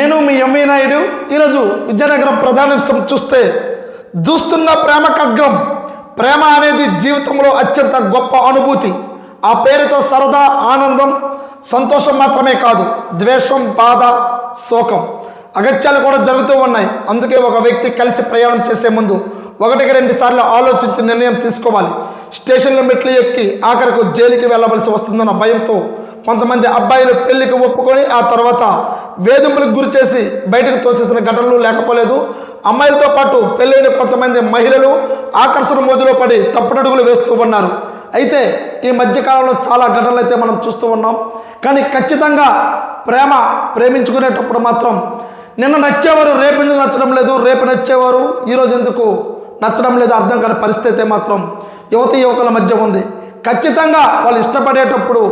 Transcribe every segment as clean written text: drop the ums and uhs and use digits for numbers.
నేను మీ ఎంవి నాయుడు. ఈరోజు విజయనగరం ప్రధానాంశం చూస్తే, దూస్తున్న ప్రేమ ఖడ్గం. ప్రేమ అనేది జీవితంలో అత్యంత గొప్ప అనుభూతి. ఆ పేరుతో సరదా, ఆనందం, సంతోషం మాత్రమే కాదు, ద్వేషం, బాధ, శోకం, అగత్యాలు కూడా జరుగుతూ ఉన్నాయి. అందుకే ఒక వ్యక్తి కలిసి ప్రయాణం చేసే ముందు 1-2 సార్లు ఆలోచించి నిర్ణయం తీసుకోవాలి. స్టేషన్లో మెట్లు ఎక్కి ఆఖరికి జైలుకి వెళ్ళవలసి వస్తుందన్న భయంతో కొంతమంది అబ్బాయిలు పెళ్లికి ఒప్పుకొని ఆ తర్వాత వేధింపులకు గురి చేసి బయటకు తోసేసిన ఘటనలు లేకపోలేదు. అమ్మాయిలతో పాటు పెళ్ళైన కొంతమంది మహిళలు ఆకర్షణ మోజులో పడి తప్పుడడుగులు వేస్తూ ఉన్నారు. అయితే ఈ మధ్యకాలంలో చాలా ఘటనలు అయితే మనం చూస్తూ ఉన్నాం. కానీ ఖచ్చితంగా ప్రేమించుకునేటప్పుడు మాత్రం నిన్న నచ్చేవారు రేపు ఎందుకు నచ్చడం లేదు, రేపు నచ్చేవారు ఈరోజు ఎందుకు నచ్చడం లేదు అర్థం కాని పరిస్థితి మాత్రం యువకుల మధ్య ఉంది. ఖచ్చితంగా వాళ్ళు ఇష్టపడేటప్పుడు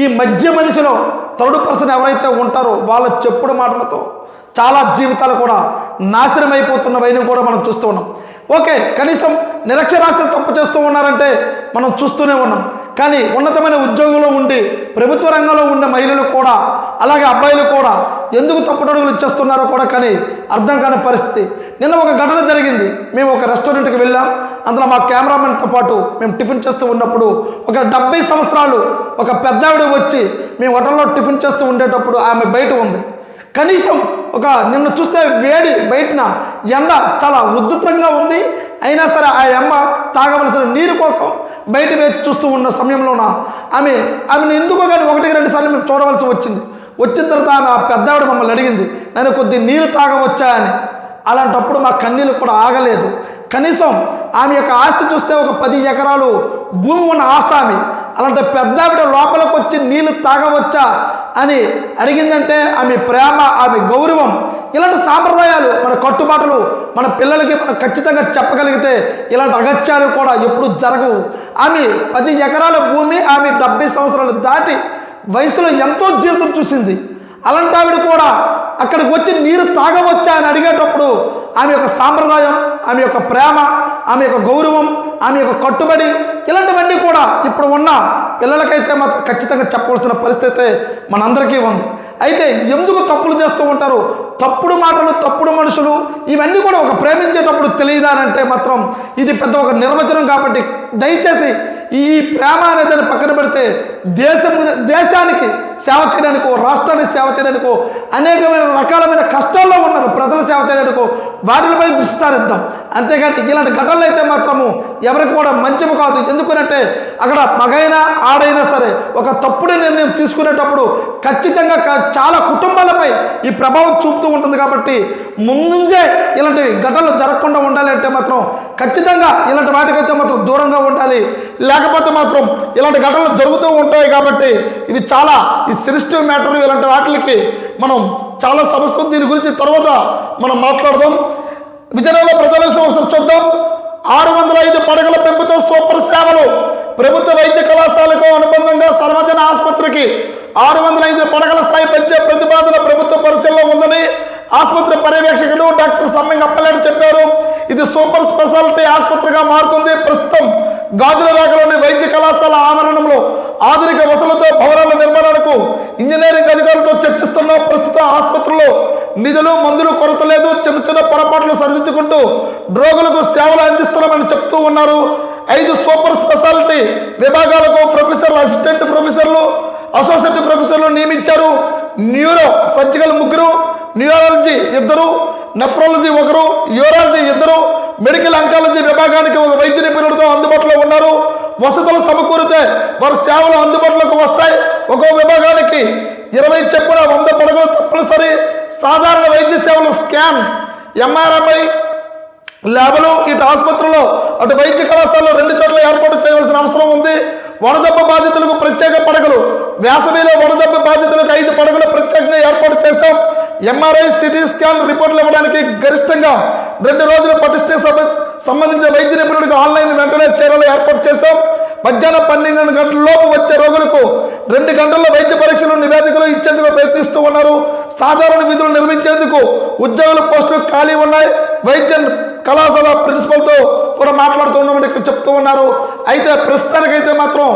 ఈ మధ్య మనిషిలో థర్డ్ పర్సన్ ఎవరైతే ఉంటారో వాళ్ళ చెప్పుడు మాటలతో చాలా జీవితాలు కూడా నాశనం అయిపోతున్నవని కూడా మనం చూస్తూ ఉన్నాం. ఓకే, కనీసం నిరక్షరాస్యులు తప్పు చేస్తూ ఉన్నారంటే మనం చూస్తూనే ఉన్నాం. కానీ ఉన్నతమైన ఉద్యోగంలో ఉండి ప్రభుత్వ రంగంలో ఉండే మహిళలు కూడా, అలాగే అబ్బాయిలు కూడా ఎందుకు తప్పుడడుగులు ఇచ్చేస్తున్నారో కూడా కానీ అర్థం కాని పరిస్థితి. నిన్న ఒక ఘటన జరిగింది. మేము ఒక రెస్టారెంట్కి వెళ్ళాం. అందులో మా కెమెరామెన్తో పాటు మేము టిఫిన్ చేస్తూ ఉన్నప్పుడు ఒక 70 సంవత్సరాలు ఒక పెద్దావిడ వచ్చి మేము హోటల్లో టిఫిన్ చేస్తూ ఉండేటప్పుడు ఆమె బయట ఉంది. కనీసం నిన్న చూస్తే వేడి బయటన ఎండ చాలా ఉధృతంగా ఉంది. అయినా సరే ఆ అమ్మ తాగవలసిన నీరు కోసం బయట వేచి చూస్తూ ఉన్న సమయంలోన ఆమెను ఎందుకో కానీ 1-2 సార్లు మేము చూడవలసి వచ్చింది. వచ్చిన తర్వాత ఆమె ఆ పెద్దావిడ మమ్మల్ని అడిగింది, నేను కొద్ది నీరు తాగవచ్చా అని. అలాంటప్పుడు మా కన్నీళ్ళు కూడా ఆగలేదు. కనీసం ఆమె యొక్క ఆస్తి చూస్తే ఒక 10 ఎకరాలు భూమి ఉన్న ఆసామి. అలాంటి పెద్దావిడ లోపలికి వచ్చి నీళ్లు తాగవచ్చా అని అడిగిందంటే ఆమె ప్రేమ, ఆమె గౌరవం, ఇలాంటి సాంప్రదాయాలు, మన కట్టుబాటులు మన పిల్లలకి మనం ఖచ్చితంగా చెప్పగలిగితే ఇలాంటి అగత్యాలు కూడా ఎప్పుడు జరగవు. ఆమె 10 ఎకరాల భూమి, ఆమె 70 సంవత్సరాలు దాటి వయసులో ఎంతో జీవితం చూసింది. అలాంటి ఆవిడ కూడా అక్కడికి వచ్చి నీరు తాగవచ్చా అని అడిగేటప్పుడు ఆమె యొక్క సాంప్రదాయం, ఆమె యొక్క ప్రేమ, ఆమె యొక్క గౌరవం, ఆమె యొక్క కట్టుబడి, ఇలాంటివన్నీ కూడా ఇప్పుడు ఉన్న పిల్లలకైతే మాత్రం ఖచ్చితంగా చెప్పవలసిన పరిస్థితి మనందరికీ ఉంది. అయితే ఎందుకు తప్పులు చేస్తూ ఉంటారు, తప్పుడు మాటలు, తప్పుడు మనుషులు, ఇవన్నీ కూడా ఒక ప్రేమించేటప్పుడు తెలియదానంటే మాత్రం ఇది పెద్ద ఒక నిర్వచనం. కాబట్టి దయచేసి ఈ ప్రేమ అనేది పక్కన పెడితే దేశానికి సేవ చేయడానికో, రాష్ట్రానికి సేవ చేయడానికో, అనేకమైన రకాలమైన కష్టాల్లో ఉన్నారు ప్రజల సేవ చేయడానికో వాటిపై దృష్టి సారిద్దాం. అంతేగాని ఇలాంటి ఘటనలు అయితే మాత్రము ఎవరికి కూడా మంచివి కాదు. ఎందుకంటే అక్కడ మగైనా ఆడైనా సరే ఒక తప్పుడు నిర్ణయం తీసుకునేటప్పుడు ఖచ్చితంగా చాలా కుటుంబాలపై ఈ ప్రభావం చూపుతూ ఉంటుంది. కాబట్టి ముందుంజే ఇలాంటి ఘటనలు జరగకుండా ఉండాలి అంటే మాత్రం ఖచ్చితంగా ఇలాంటి వాటికైతే మాత్రం దూరంగా ఉండాలి. లేకపోతే మాత్రం ఇలాంటి ఘటనలు జరుగుతూ ఉంటాయి. కాబట్టి ఇవి చాలా ఈ సెన్సిటివ్ మ్యాటర్. ఇలాంటి వాటికి మనం చాలా సమస్య. దీని గురించి తర్వాత మనం మాట్లాడదాం. విజయనగరంలో ప్రజల సంస్థలు చూద్దాం. 605 పడకల పెంపుతో సూపర్ సేవలు. ప్రభుత్వ వైద్య కళాశాలకు అనుబంధంగా సర్వజన ఆసుపత్రికి 605 పడకల స్థాయి పెంచే ప్రతిపాదన ప్రభుత్వ పరిశీలనలో ఉందని ఆసుపత్రి పర్యవేక్షకుడు డాక్టర్ సమ్మింగ్ అప్పలేడు చెప్పారు. ఇది సూపర్ స్పెషాలిటీ ఆసుపత్రిగా మారుతుంది. ప్రస్తుతం గాజులరేఖలోని వైద్య కళాశాల ఆవరణంలో ఆధునిక వసతులతో భవనాల నిర్మాణాలకు ఇంజనీరింగ్ అధికారులతో చర్చిస్తున్న ప్రస్తుతం ఆసుపత్రిలో నిధులు, మందులు కొరత లేదు. చిన్న పొరపాట్లు సరిదిద్దుకుంటూ రోగులకు సేవలు అందిస్తున్నామని చెప్తూ ఉన్నారు. 5 సూపర్ స్పెషాలిటీ విభాగాలకు ప్రొఫెసర్లు, అసిస్టెంట్ ప్రొఫెసర్లు, అసోసియేట్ ప్రొఫెసర్లు నియమించారు. Neuro surgical 3, neurology 2, nephrology 1, urology 2, medical oncology విభాగానికి ఒక వైద్య నిపుణులతో అందుబాటులో ఉన్నారు. వసతులు సమకూరితే వారి సేవలు అందుబాటులోకి వస్తాయి. ఒక్కో విభాగానికి 20 చొప్పున 100 పడకలు తప్పనిసరి. సాధారణ వైద్య సేవలు, స్కాన్, ఎంఆర్ఐ ల్యాబ్లు ఇటు ఆసుపత్రిలో అటు వైద్య కళాశాలలో 2 చోట్ల ఏర్పాటు చేయవలసిన అవసరం ఉంది. వడదెబ్బ బాధితులకు ప్రత్యేక పడకలు. వేసవిలో వడదెబ్బ బాధితులకు 5 పడకలు ప్రత్యేకంగా ఏర్పాటు చేశాం. ఎంఆర్ఐ, సిటీ స్కాన్ రిపోర్టులు ఇవ్వడానికి గరిష్టంగా 2 రోజులు పటిష్ట సంబంధించిన వైద్య నిపుణుడికి ఆన్లైన్ వెంటనే చర్యలు ఏర్పాటు చేశాం. మధ్యాహ్నం 12 గంటల లోపు వచ్చే రోగులకు 2 గంటల్లో వైద్య పరీక్షలు, నివేదికలు ఇచ్చేందుకు ప్రయత్నిస్తూ ఉన్నారు. సాధారణ విధులు నిర్వహించేందుకు ఉద్యోగుల పోస్టులు ఖాళీ ఉన్నాయి. వైద్య కళాశాల ప్రిన్సిపల్తో కూడా మాట్లాడుతూ ఉన్నామని ఇక్కడ చెప్తూ ఉన్నారు. అయితే ప్రస్తుతానికైతే మాత్రం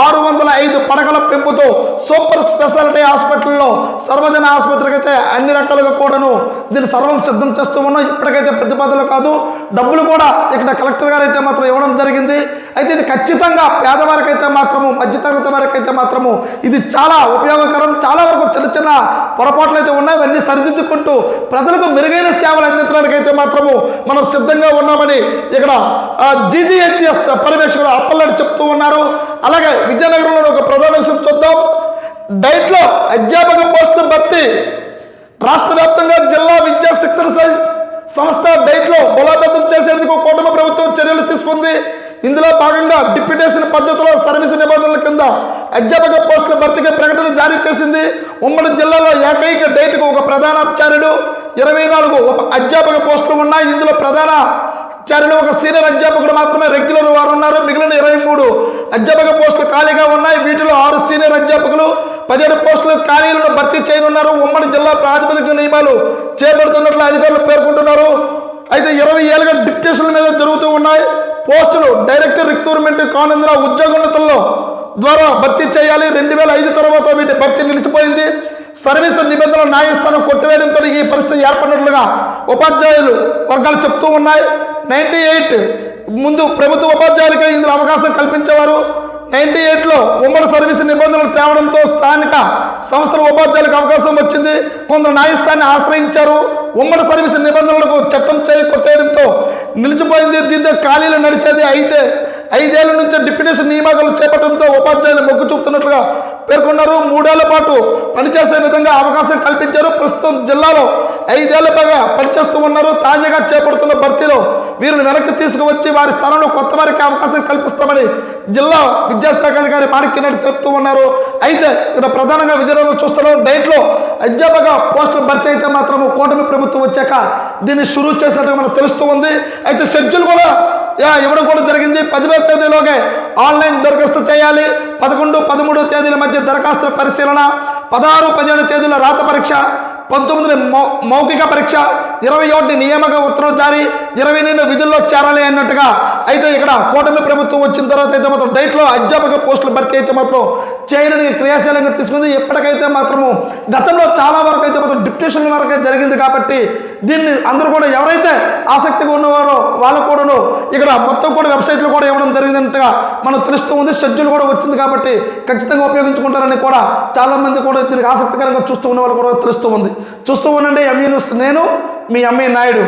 605 పడకల పెంపుతో సూపర్ స్పెషాలిటీ హాస్పిటల్లో సర్వజన ఆసుపత్రికి అయితే అన్ని రకాలుగా కూడాను దీన్ని సర్వం సిద్ధం చేస్తూ ఉన్నాం. ఇప్పటికైతే ప్రతిపాదనలు కాదు, డబ్బులు కూడా ఇక్కడ కలెక్టర్ గారు అయితే మాత్రం ఇవ్వడం జరిగింది. అయితే ఇది ఖచ్చితంగా పేదవారికి అయితే మాత్రము, మధ్యతరగతి వారికి అయితే మాత్రము ఇది చాలా ఉపయోగకరం. చాలా వరకు చిన్న చిన్న పొరపాట్లు అయితే ఉన్నాయి, ఇవన్నీ సరిదిద్దుకుంటూ ప్రజలకు మెరుగైన సేవలు అందించడానికి అయితే మాత్రము మనం సిద్ధంగా ఉన్నామని ఇక్కడ GGHS పర్యవేక్షకుడు అప్పల్లాడి చెప్తూ ఉన్నారు. అలాగే విద్యానగరంలో ఒక ప్రధాన విషయం చూద్దాం. డైట్లో అధ్యాపక పోస్టుల భర్తీ రాష్ట్ర వ్యాప్తంగా జిల్లా విద్యా శిక్షణ సంస్థ డైట్లో బలోపేతం చేసేందుకు కూటమి ప్రభుత్వం చర్యలు తీసుకుంది. ఇందులో భాగంగా డిప్యూటేషన్ పద్ధతిలో సర్వీస్ నిబంధనల కింద అధ్యాపక పోస్టుల భర్తీకి ప్రకటన జారీ చేసింది. ఉమ్మడి జిల్లాలో ఏకైక డైట్కు ఒక ప్రధానాచార్యుడు, 24 అధ్యాపక పోస్టులు ఉన్నాయి. ఇందులో ప్రధానాచార్యులు ఒక సీనియర్ అధ్యాపకుడు మాత్రమే రెగ్యులర్ వారు ఉన్నారు. మిగిలిన 23 అధ్యాపక పోస్టులు ఖాళీగా ఉన్నాయి. వీటిలో 6 సీనియర్ అధ్యాపకులు, 17 పోస్టులు ఖాళీలను భర్తీ చేయనున్నారు. ఉమ్మడి జిల్లా ప్రాతిపదిక నియమాలు చేపడుతున్నట్లు అధికారులు పేర్కొంటున్నారు. అయితే 20 ఏళ్ళుగా డిప్యూటేషన్ల మీద జరుగుతూ ఉన్నాయి. పోస్టులు డైరెక్ట్ రిక్రూట్మెంట్ కానందున ఉద్యోగోన్నతుల్లో ద్వారా భర్తీ చేయాలి. 2005 తర్వాత వీటి భర్తీ నిలిచిపోయింది. సర్వీసు నిబంధనలు న్యాయస్థానం కొట్టివేయడంతో ఈ పరిస్థితి ఏర్పడినట్లుగా ఉపాధ్యాయులు వర్గాలు చెప్తూ ఉన్నాయి. 98 ముందు ప్రభుత్వ ఉపాధ్యాయులకే ఇందులో అవకాశం కల్పించేవారు. 98లో ఉమ్మడి సర్వీసు నిబంధనలు తేవడంతో స్థానిక సంస్థల ఉపాధ్యాయులకు అవకాశం వచ్చింది. కొందరు న్యాయస్థానాన్ని ఆశ్రయించారు. ఉమ్మడి సర్వీసు నిబంధనలకు చట్టం కొట్టేయడంతో నిలిచిపోయింది. దీంతో ఖాళీలు నడిచేది. అయితే 5 ఏళ్ల నుంచి డిప్యూటేషన్ నియామకాలు చేపట్టడంతో ఉపాధ్యాయులు మొగ్గు చూపుతున్నట్లుగా పేర్కొన్నారు. 3 ఏళ్ల పాటు పనిచేసే విధంగా అవకాశం కల్పించారు. ప్రస్తుతం జిల్లాలో 5 ఏళ్లగా పనిచేస్తూ ఉన్నారు. తాజాగా చేపడుతున్న భర్తీలో వీరిని వెనక్కి తీసుకువచ్చి వారి స్థానంలో కొత్త వారికి అవకాశం కల్పిస్తామని జిల్లా విద్యాశాఖ అధికారి మాణిక్యనాయుడు తెలుపుతూ ఉన్నారు. అయితే ఇక్కడ ప్రధానంగా విజయనగరంలో చూస్తున్నాం. డైట్లో అధ్యాపక పోస్టుల భర్తీ అయితే మాత్రం కూటమి ప్రభుత్వం వచ్చాక దీన్ని షురూ చేసినట్టుగా మనకు తెలుస్తూ ఉంది. అయితే షెడ్యూల్ కూడా ఇవ్వడం కూడా జరిగింది. 10వ తేదీలోగా ఆన్లైన్ దరఖాస్తు చేయాలి. 11, 13 తేదీల మధ్య దరఖాస్తుల పరిశీలన, 16, 17 తేదీల రాత పరీక్ష, 19 మౌఖిక పరీక్ష, 21 నియామక ఉత్తర్వులు జారీ, 22 విధుల్లో చేరాలి అన్నట్టుగా. అయితే ఇక్కడ కూటమి ప్రభుత్వం వచ్చిన తర్వాత అయితే మాత్రం డైట్లో అధ్యాపక పోస్టుల భర్తీ అయితే మాత్రం చేయడానికి క్రియాశీలంగా తీసుకుంది. ఎప్పటికైతే మాత్రము గతంలో చాలా వరకు అయితే మాత్రం డిప్యూటేషన్ వరకే జరిగింది కాబట్టి దీన్ని అందరూ కూడా ఎవరైతే ఆసక్తిగా ఉన్నవారో వాళ్ళు కూడాను ఇక్కడ మొత్తం కూడా వెబ్సైట్లు కూడా ఇవ్వడం జరిగిందంటగా మనకు తెలుస్తూ ఉంది. షెడ్యూల్ కూడా వచ్చింది కాబట్టి ఖచ్చితంగా ఉపయోగించుకుంటారని కూడా చాలామంది కూడా దీనికి ఆసక్తికరంగా చూస్తూ ఉన్న వాళ్ళు కూడా తెలుస్తూ ఉంది. చూస్తూ ఉండండి ఎంఈ న్యూస్. నేను మీ ఎంఈ నాయుడు.